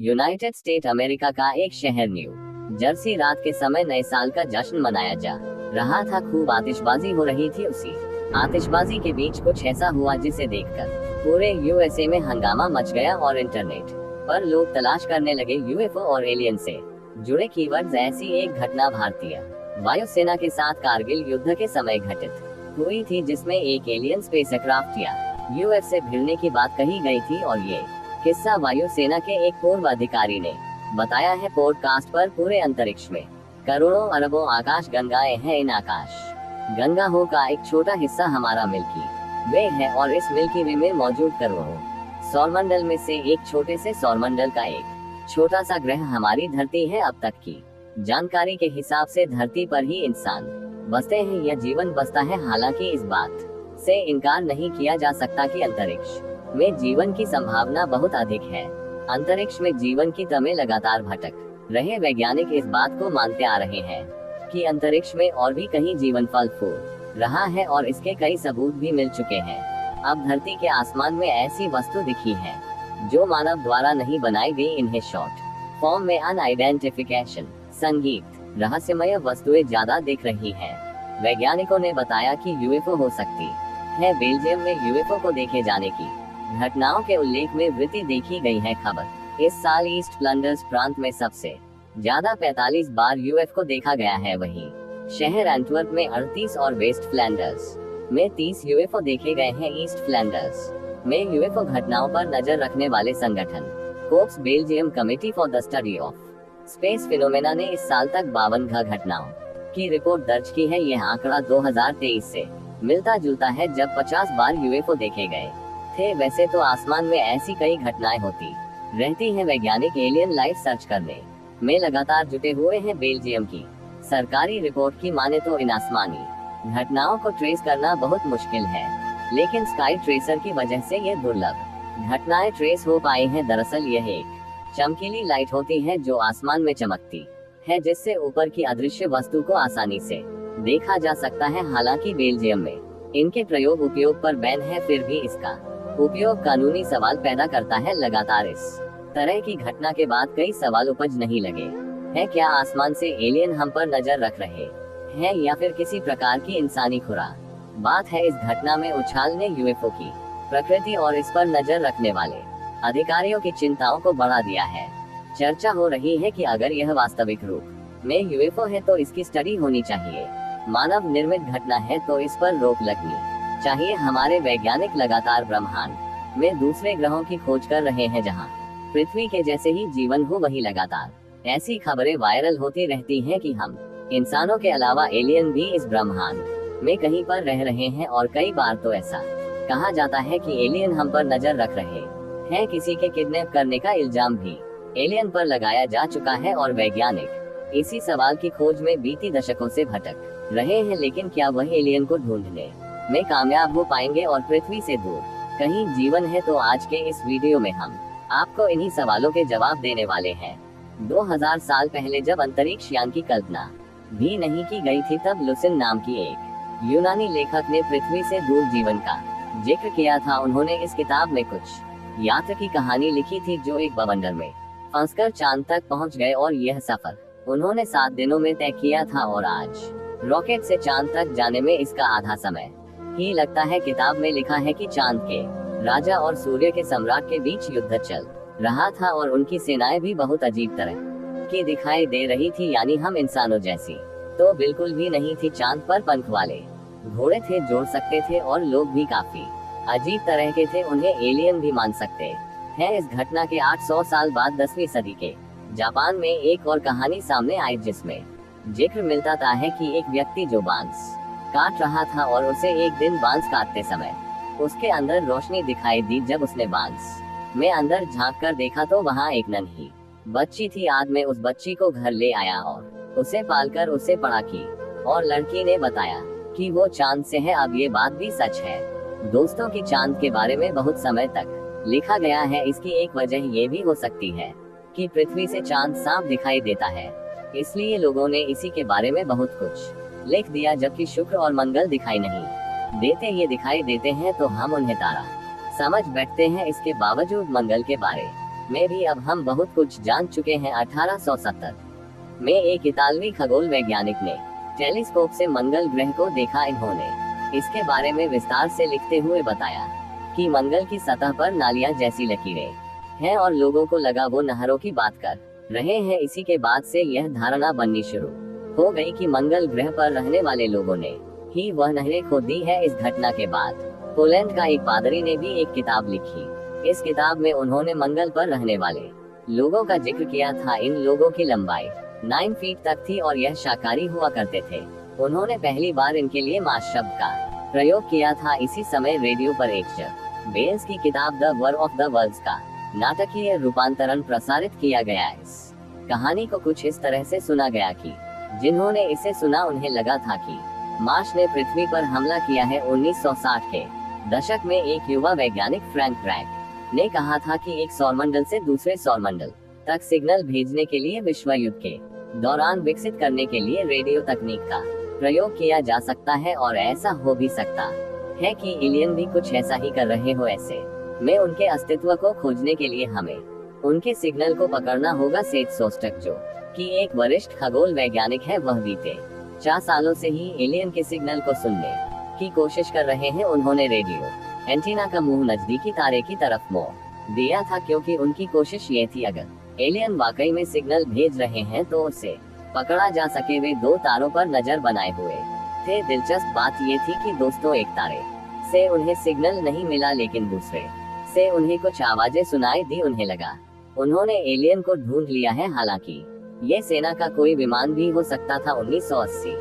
United state America का एक शहर न्यू जर्सी रात के समय नए साल का जश्न मनाया जा रहा था। खूब आतिशबाजी हो रही थी। उसी आतिशबाजी के बीच कुछ ऐसा हुआ जिसे देखकर पूरे यूएसए में हंगामा मच गया और इंटरनेट पर लोग तलाश करने लगे यूएफओ और एलियन से जुड़े कीवर्ड्स। ऐसी एक घटना भारतीय वायुसेना के साथ कारगिल युद्ध के समय घटित हुई थी, जिसमें एक एलियन स्पेसक्राफ्ट या यूएफ से भिड़ने की बात कही गई थी और ये किस्सा वायुसेना के एक पूर्व अधिकारी ने बताया है पॉडकास्ट पर। पूरे अंतरिक्ष में करोड़ों अरबों आकाश गंगाएं हैं। इन आकाश गंगाओं का एक छोटा हिस्सा हमारा मिल्की वे है और इस मिल्की वे में मौजूद करोड़ों सौरमंडल में से एक छोटे से सौरमंडल का एक छोटा सा ग्रह हमारी धरती है। अब तक की जानकारी के हिसाब से धरती पर ही इंसान बसते हैं या जीवन बसता है। हालांकि इस बात से इनकार नहीं किया जा सकता कि अंतरिक्ष में जीवन की संभावना बहुत अधिक है। अंतरिक्ष में जीवन की तमें लगातार भटक रहे वैज्ञानिक इस बात को मानते आ रहे हैं कि अंतरिक्ष में और भी कहीं जीवन फल फूल रहा है और इसके कई सबूत भी मिल चुके हैं। अब धरती के आसमान में ऐसी वस्तु दिखी है जो मानव द्वारा नहीं बनाई गई। इन्हें शॉर्ट फॉर्म में अनआइडेंटिफिकेशन संगीत रहस्यमय वस्तुएं ज्यादा दिख रही हैं। वैज्ञानिकों ने बताया कि यूएफओ हो सकती है। बेल्जियम में यूएफओ को देखे जाने की घटनाओं के उल्लेख में वृद्धि देखी गई है। खबर इस साल ईस्ट फ्लैंडर्स प्रांत में सबसे ज्यादा 45 बार यूएफओ को देखा गया है। वहीं शहर एंटवर्प में 38 और वेस्ट फ्लैंडर्स में 30 यूएफओ देखे गए हैं। ईस्ट फ्लैंडर्स में यूएफओ घटनाओं पर नजर रखने वाले संगठन cops Belgium committee for the study of space phenomena ने इस साल तक 52 घटनाओं की रिपोर्ट दर्ज की है। यह आंकड़ा 2023 से मिलता जुलता है जब 50 बार यूएफओ देखे गए थे। वैसे तो आसमान में ऐसी कई घटनाएं होती रहती हैं। वैज्ञानिक एलियन लाइफ सर्च करने में लगातार जुटे हुए हैं। बेल्जियम की सरकारी रिपोर्ट की माने तो इन आसमानी घटनाओं को ट्रेस करना बहुत मुश्किल है, लेकिन स्काई ट्रेसर की वजह से ये दुर्लभ घटनाएं ट्रेस हो पाई हैं। दरअसल यह एक चमकीली लाइट होती है जो आसमान में चमकती है, जिससे ऊपर की अदृश्य वस्तु को आसानी से देखा जा सकता है। हालांकि बेल्जियम में इनके उपयोग पर बैन है, फिर भी इसका उपयोग कानूनी सवाल पैदा करता है। लगातार इस तरह की घटना के बाद कई सवाल उपज नहीं लगे हैं। क्या आसमान से एलियन हम पर नजर रख रहे हैं या फिर किसी प्रकार की इंसानी खुराक? बात है इस घटना में उछाल ने यूएफओ की प्रकृति और इस पर नजर रखने वाले अधिकारियों की चिंताओं को बढ़ा दिया है। चर्चा हो रही है कि अगर यह वास्तविक रूप में यूएफओ है तो इसकी स्टडी होनी चाहिए। मानव निर्मित घटना है तो इस पर रोक लगनी चाहिए। हमारे वैज्ञानिक लगातार ब्रह्मांड में दूसरे ग्रहों की खोज कर रहे हैं जहां पृथ्वी के जैसे ही जीवन हो। वहीं लगातार ऐसी खबरें वायरल होती रहती हैं कि हम इंसानों के अलावा एलियन भी इस ब्रह्मांड में कहीं पर रह रहे हैं और कई बार तो ऐसा कहा जाता है कि एलियन हम पर नजर रख रहे हैं। किसी के किडनैप करने का इल्जाम भी एलियन पर लगाया जा चुका है और वैज्ञानिक इसी सवाल की खोज में बीती दशकों से भटक रहे हैं। लेकिन क्या वह एलियन को ढूंढने में कामयाब हो पाएंगे और पृथ्वी से दूर कहीं जीवन है? तो आज के इस वीडियो में हम आपको इन्हीं सवालों के जवाब देने वाले हैं। 2000 साल पहले जब अंतरिक्ष यान की कल्पना भी नहीं की गई थी, तब लुसिन नाम की एक यूनानी लेखक ने पृथ्वी से दूर जीवन का जिक्र किया था। उन्होंने इस किताब में कुछ यात्री की कहानी लिखी थी जो एक बवंडर में फंसकर चांद तक पहुंच गए और यह सफर उन्होंने 7 दिनों में तय किया था और आज रॉकेट से चांद तक जाने में इसका आधा समय ही लगता है। किताब में लिखा है कि चांद के राजा और सूर्य के सम्राट के बीच युद्ध चल रहा था और उनकी सेनाएं भी बहुत अजीब तरह की दिखाई दे रही थी, यानी हम इंसानों जैसी तो बिल्कुल भी नहीं थी। चांद पर पंख वाले घोड़े थे, जोड़ सकते थे और लोग भी काफी अजीब तरह के थे। उन्हें एलियन भी मान सकते हैं। इस घटना के 800 साल बाद 10वीं सदी के जापान में एक और कहानी सामने आई जिसमें जिक्र मिलता था है कि एक व्यक्ति जो बांस काट रहा था और उसे एक दिन बांस काटते समय उसके अंदर रोशनी दिखाई दी। जब उसने बांस में अंदर झांक कर देखा तो वहाँ एक नन्ही बच्ची थी। आदमी उस बच्ची को घर ले आया और उसे पालकर उसे बड़ा की और लड़की ने बताया कि वो चांद से है। अब ये बात भी सच है दोस्तों की चांद के बारे में बहुत समय तक लिखा गया है। इसकी एक वजह ये भी हो सकती है कि पृथ्वी से चांद साफ दिखाई देता है, इसलिए लोगों ने इसी के बारे में बहुत कुछ लिख दिया। जबकि शुक्र और मंगल दिखाई नहीं देते, ये दिखाई देते हैं तो हम उन्हें तारा समझ बैठते हैं। इसके बावजूद मंगल के बारे में भी अब हम बहुत कुछ जान चुके हैं। 1870 में एक इतालवी खगोल वैज्ञानिक ने टेलीस्कोप से मंगल ग्रह को देखा। इन्होंने इसके बारे में विस्तार से लिखते हुए बताया कि मंगल की सतह पर नालियां जैसी लकीरें हैं और लोगों को लगा वो नहरों की बात कर रहे हैं। इसी के बाद से यह धारणा बननी शुरू हो गई कि मंगल ग्रह पर रहने वाले लोगों ने ही वह नहरें खोदी है। इस घटना के बाद पोलैंड का एक पादरी ने भी एक किताब लिखी। इस किताब में उन्होंने मंगल पर रहने वाले लोगों का जिक्र किया था। इन लोगों की लंबाई 9 फीट तक थी और यह शाकाहारी हुआ करते थे। उन्होंने पहली बार इनके लिए मास शब्द का प्रयोग किया था। इसी समय रेडियो पर एक बेल्स की किताब the war of the worlds का नाटकीय रूपांतरण प्रसारित किया गया। इस कहानी को कुछ इस तरह से सुना गया कि जिन्होंने इसे सुना उन्हें लगा था कि मार्स ने पृथ्वी पर हमला किया है। 1960 के दशक में एक युवा वैज्ञानिक फ्रैंक ड्रैक ने कहा था कि एक सौरमंडल से दूसरे सौरमंडल तक सिग्नल भेजने के लिए विश्व युद्ध के दौरान विकसित करने के लिए रेडियो तकनीक का प्रयोग किया जा सकता है और ऐसा हो भी सकता है कि एलियन भी कुछ ऐसा ही कर रहे हो। ऐसे में उनके अस्तित्व को खोजने के लिए हमें उनके सिग्नल को पकड़ना होगा। सेठ शोस्टक जो कि एक वरिष्ठ खगोल वैज्ञानिक है, वह बीते 4 सालों से ही एलियन के सिग्नल को सुनने की कोशिश कर रहे हैं। उन्होंने रेडियो एंटीना का मुंह नजदीकी तारे की तरफ मोड़ दिया था क्योंकि उनकी कोशिश ये थी अगर एलियन वाकई में सिग्नल भेज रहे हैं तो उसे पकड़ा जा सके। वे 2 तारों पर नजर बनाए हुए थे। दिलचस्प बात ये थी कि दोस्तों एक तारे से उन्हें सिग्नल नहीं मिला लेकिन दूसरे से उन्हें कुछ आवाजें सुनाई दी। उन्हें लगा उन्होंने एलियन को ढूंढ लिया है। हालांकि ये सेना का कोई विमान भी हो सकता था। 1980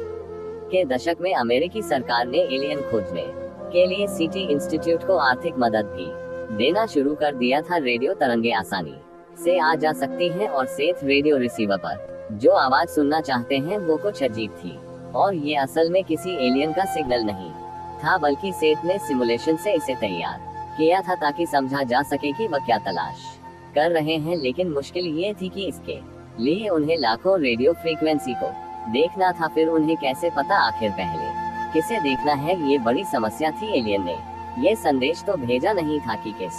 के दशक में अमेरिकी सरकार ने एलियन खोजने के लिए सिटी इंस्टीट्यूट को आर्थिक मदद भी देना शुरू कर दिया था। रेडियो तरंगे आसानी से आ जा सकती हैं और सेठ रेडियो रिसीवर पर जो आवाज सुनना चाहते हैं वो कुछ अजीब थी और ये असल में किसी एलियन का सिग्नल नहीं था बल्कि सेठ ने सिमुलेशन से इसे तैयार किया था ताकि समझा जा सके कि वह क्या तलाश कर रहे हैं। लेकिन मुश्किल ये थी कि इसके लिए उन्हें लाखों रेडियो फ्रीक्वेंसी को देखना था। फिर उन्हें कैसे पता आखिर पहले किसे देखना है, ये बड़ी समस्या थी। एलियन ने ये संदेश तो भेजा नहीं था कि किस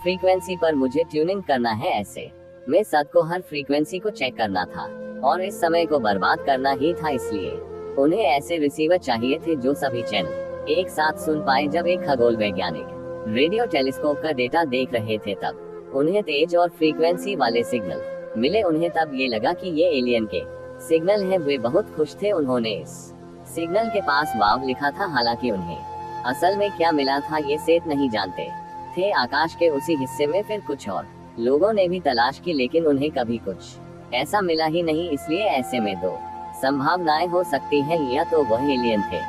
फ्रीक्वेंसी पर मुझे ट्यूनिंग करना है। ऐसे में सद को हर फ्रीक्वेंसी को चेक करना था और इस समय को बर्बाद करना ही था। इसलिए उन्हें ऐसे रिसीवर चाहिए थे जो सभी चैनल एक साथ सुन पाए। जब एक खगोल वैज्ञानिक रेडियो टेलीस्कोप का डेटा देख रहे थे तब उन्हें तेज और फ्रीक्वेंसी वाले सिग्नल मिले। उन्हें तब ये लगा कि ये एलियन के सिग्नल हैं। वे बहुत खुश थे। उन्होंने इस सिग्नल के पास वाव लिखा था। हालांकि उन्हें असल में क्या मिला था ये सेठ नहीं जानते थे। आकाश के उसी हिस्से में फिर कुछ और लोगों ने भी तलाश की लेकिन उन्हें कभी कुछ ऐसा मिला ही नहीं। इसलिए ऐसे में 2 संभावनाएं हो सकती हैं, या तो वह एलियन थे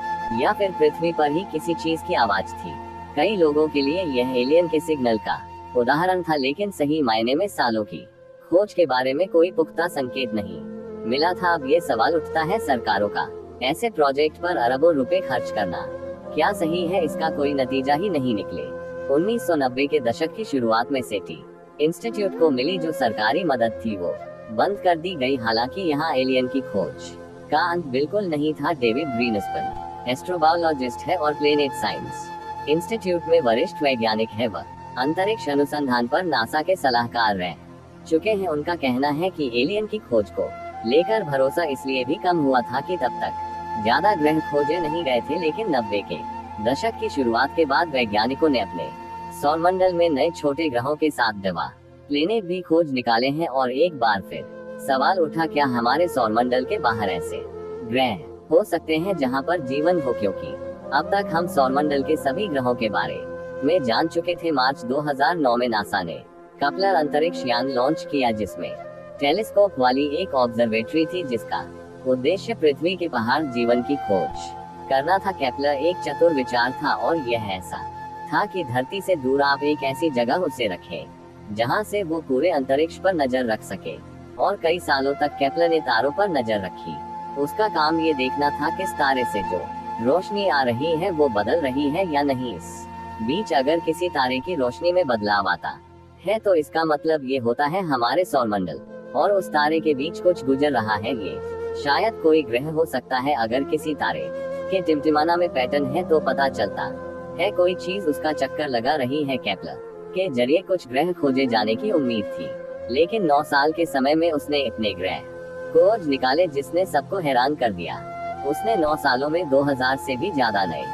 या फिर पृथ्वी पर ही किसी चीज की आवाज थी। कई लोगों के लिए यह एलियन के सिग्नल का उदाहरण था लेकिन सही मायने में सालों की खोज के बारे में कोई पुख्ता संकेत नहीं मिला था। अब ये सवाल उठता है, सरकारों का ऐसे प्रोजेक्ट पर अरबों रुपए खर्च करना क्या सही है? इसका कोई नतीजा ही नहीं निकले। 1990 के दशक की शुरुआत में सेटी इंस्टीट्यूट को मिली जो सरकारी मदद थी वो बंद कर दी गई। हालांकि यहाँ एलियन की खोज का अंत बिल्कुल नहीं था। डेविड ग्रीनस्पन एस्ट्रोबायोलॉजिस्ट है और प्लेनेट साइंस इंस्टीट्यूट में वरिष्ठ वैज्ञानिक है। वह अंतरिक्ष अनुसंधान पर नासा के सलाहकार रह चुके हैं। उनका कहना है कि एलियन की खोज को लेकर भरोसा इसलिए भी कम हुआ था कि तब तक ज्यादा ग्रह खोजे नहीं गए थे। लेकिन 90 के दशक की शुरुआत के बाद वैज्ञानिकों ने अपने सौरमंडल में नए छोटे ग्रहों के साथ दवा प्लेनेट भी खोज निकाले हैं। और एक बार फिर सवाल उठा, क्या हमारे सौरमंडल के बाहर ऐसे ग्रह हो सकते हैं जहां पर जीवन हो? क्योंकि अब तक हम सौरमंडल के सभी ग्रहों के बारे में जान चुके थे। मार्च 2009 में नासा ने कपलर अंतरिक्ष यान लॉन्च किया जिसमें टेलीस्कोप वाली एक ऑब्जर्वेटरी थी जिसका उद्देश्य पृथ्वी के बाहर जीवन की खोज करना था। केपलर एक चतुर विचार था और यह ऐसा था कि धरती से दूर आप एक ऐसी जगह उसे रखें जहां से वो पूरे अंतरिक्ष पर नजर रख सके। और कई सालों तक केपलर ने तारों पर नजर रखी। उसका काम ये देखना था किस तारे से जो रोशनी आ रही है वो बदल रही है या नहीं। इस बीच अगर किसी तारे की रोशनी में बदलाव आता है तो इसका मतलब ये होता है हमारे सौरमंडल और उस तारे के बीच कुछ गुजर रहा है। ये शायद कोई ग्रह हो सकता है। अगर किसी तारे के टिमटिमाना में पैटर्न है तो पता चलता है कोई चीज उसका चक्कर लगा रही है। केपलर के जरिए कुछ ग्रह खोजे जाने की उम्मीद थी, लेकिन 9 साल के समय में उसने इतने ग्रह खोज निकाले जिसने सबको हैरान कर दिया। उसने 9 सालों में 2000 से भी ज्यादा नए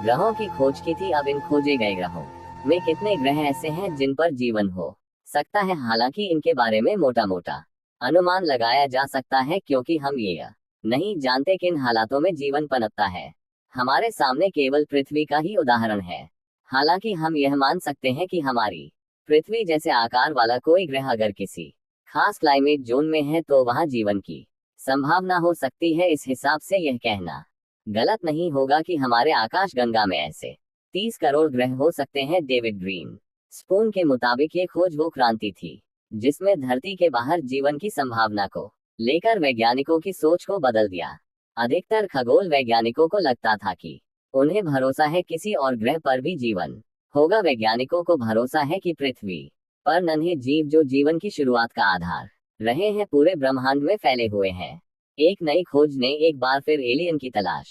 ग्रहों की खोज की थी। अब इन खोजे गए ग्रहों में कितने ग्रह ऐसे हैं जिन पर जीवन हो सकता है, हालांकि इनके बारे में मोटा मोटा अनुमान लगाया जा सकता है, क्योंकि हम ये नहीं जानते किन हालातों में जीवन पनपता है। हमारे सामने केवल पृथ्वी का ही उदाहरण है। हालांकि हम यह मान सकते हैं कि हमारी पृथ्वी जैसे आकार वाला कोई ग्रह अगर किसी खास क्लाइमेट जोन में है तो वहां जीवन की संभावना हो सकती है। इस हिसाब से यह कहना गलत नहीं होगा कि हमारे आकाश गंगा में ऐसे 30 करोड़ ग्रह हो सकते हैं। डेविड ग्रीन स्पून के मुताबिक ये खोज वो क्रांति थी जिसमें धरती के बाहर जीवन की संभावना को लेकर वैज्ञानिकों की सोच को बदल दिया। अधिकतर खगोल वैज्ञानिकों को लगता था कि उन्हें भरोसा है किसी और ग्रह पर भी जीवन होगा। वैज्ञानिकों को भरोसा है कि पृथ्वी पर नन्हे जीव जो जीवन की शुरुआत का आधार रहे हैं, पूरे ब्रह्मांड में फैले हुए हैं। एक नई खोज ने एक बार फिर एलियन की तलाश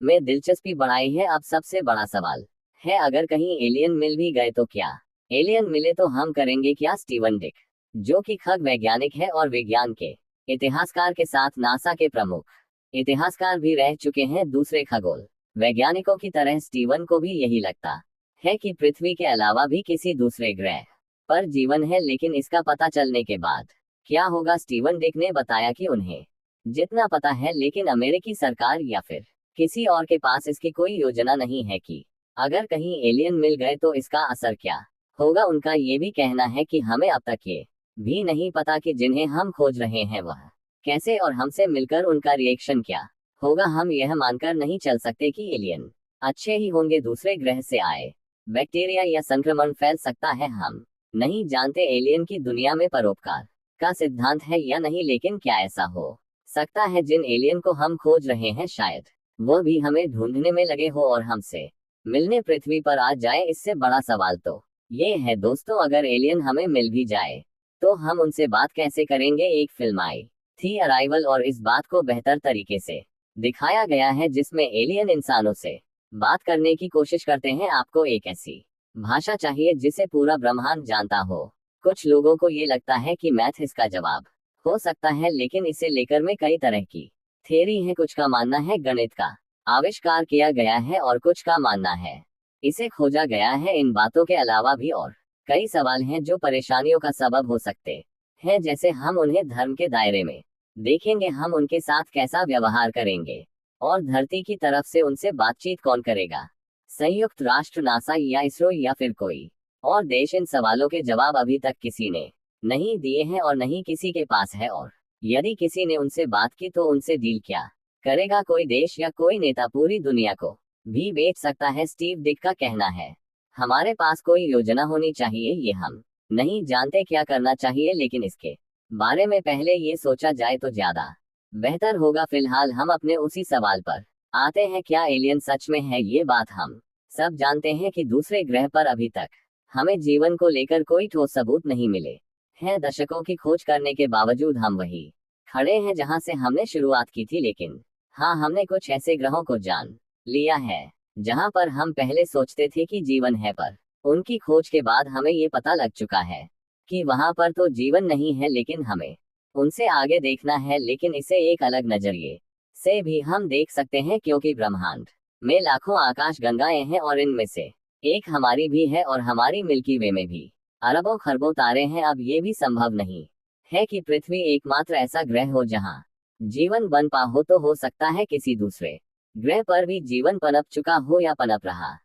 में दिलचस्पी बढ़ाई है। अब सबसे बड़ा सवाल है, अगर कहीं एलियन मिल भी गए तो क्या एलियन मिले तो हम करेंगे क्या? स्टीवन डिक, जो कि खग वैज्ञानिक है और विज्ञान के इतिहासकार के साथ नासा के प्रमुख इतिहासकार भी रह चुके हैं, दूसरे खगोल वैज्ञानिकों की तरह स्टीवन को भी यही लगता है कि पृथ्वी के अलावा भी किसी दूसरे ग्रह पर जीवन है। लेकिन इसका पता चलने के बाद क्या होगा? स्टीवन डिक ने बताया कि उन्हें जितना पता है, लेकिन अमेरिकी सरकार या फिर किसी और के पास इसकी कोई योजना नहीं है कि अगर कहीं एलियन मिल गए तो इसका असर क्या होगा। उनका ये भी कहना है कि हमें अब तक ये भी नहीं पता कि जिन्हें हम खोज रहे हैं वह कैसे और हमसे मिलकर उनका रिएक्शन क्या होगा। हम यह मानकर नहीं चल सकते कि एलियन अच्छे ही होंगे। दूसरे ग्रह से आए बैक्टीरिया या संक्रमण फैल सकता है। हम नहीं जानते एलियन की दुनिया में परोपकार का सिद्धांत है या नहीं, लेकिन क्या ऐसा हो सकता है जिन एलियन को हम खोज रहे हैं शायद वो भी हमें ढूंढने में लगे हो और हमसे मिलने पृथ्वी पर आ जाए? इससे बड़ा सवाल तो ये है दोस्तों, अगर एलियन हमें मिल भी जाए तो हम उनसे बात कैसे करेंगे? एक फिल्म आई थी अराइवल और इस बात को बेहतर तरीके से दिखाया गया है, जिसमें एलियन इंसानों से बात करने की कोशिश करते हैं। आपको एक ऐसी भाषा चाहिए जिसे पूरा ब्रह्मांड जानता हो। कुछ लोगों को ये लगता है कि मैथ इसका जवाब हो सकता है, लेकिन इसे लेकर में कई तरह की थ्योरी है। कुछ का मानना है गणित का आविष्कार किया गया है और कुछ का मानना है इसे खोजा गया है। इन बातों के अलावा भी और कई सवाल हैं जो परेशानियों का सबब हो सकते हैं, जैसे हम उन्हें धर्म के दायरे में देखेंगे, हम उनके साथ कैसा व्यवहार करेंगे और धरती की तरफ से उनसे बातचीत कौन करेगा? संयुक्त राष्ट्र, नासा या इसरो या फिर कोई और देश? इन सवालों के जवाब अभी तक किसी ने नहीं दिए हैं और नहीं किसी के पास है। और यदि किसी ने उनसे बात की तो उनसे डील क्या करेगा? कोई देश या कोई नेता पूरी दुनिया को भी बेच सकता है। स्टीव डिक का कहना है, हमारे पास कोई योजना होनी चाहिए। ये हम नहीं जानते क्या करना चाहिए, लेकिन इसके बारे में पहले ये सोचा जाए तो ज्यादा बेहतर होगा। फिलहाल हम अपने उसी सवाल पर आते हैं, क्या एलियन सच में है? ये बात हम सब जानते हैं कि दूसरे ग्रह पर अभी तक हमें जीवन को लेकर कोई ठोस सबूत नहीं मिले हैं। दशकों की खोज करने के बावजूद हम वही खड़े हैं जहां से हमने शुरुआत की थी। लेकिन हाँ, हमने कुछ ऐसे ग्रहों को जान लिया है जहां पर हम पहले सोचते थे कि जीवन है, पर उनकी खोज के बाद हमें ये पता लग चुका है कि वहां पर तो जीवन नहीं है, लेकिन हमें उनसे आगे देखना है। लेकिन इसे एक अलग नजरिए से भी हम देख सकते हैं, क्योंकि ब्रह्मांड में लाखों आकाश गंगाएं हैं और इनमें से एक हमारी भी है और हमारी मिल्की वे में भी अरबों खरबों तारे हैं। अब ये भी संभव नहीं है कि पृथ्वी एकमात्र ऐसा ग्रह हो जहां जीवन बन पा हो, तो हो सकता है किसी दूसरे ग्रह पर भी जीवन पनप चुका हो या पनप रहा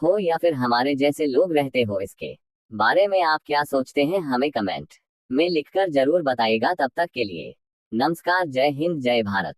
हो, या फिर हमारे जैसे लोग रहते हो। इसके बारे में आप क्या सोचते हैं? हमें कमेंट में लिखकर जरूर बताइएगा। तब तक के लिए नमस्कार, जय हिंद, जय भारत।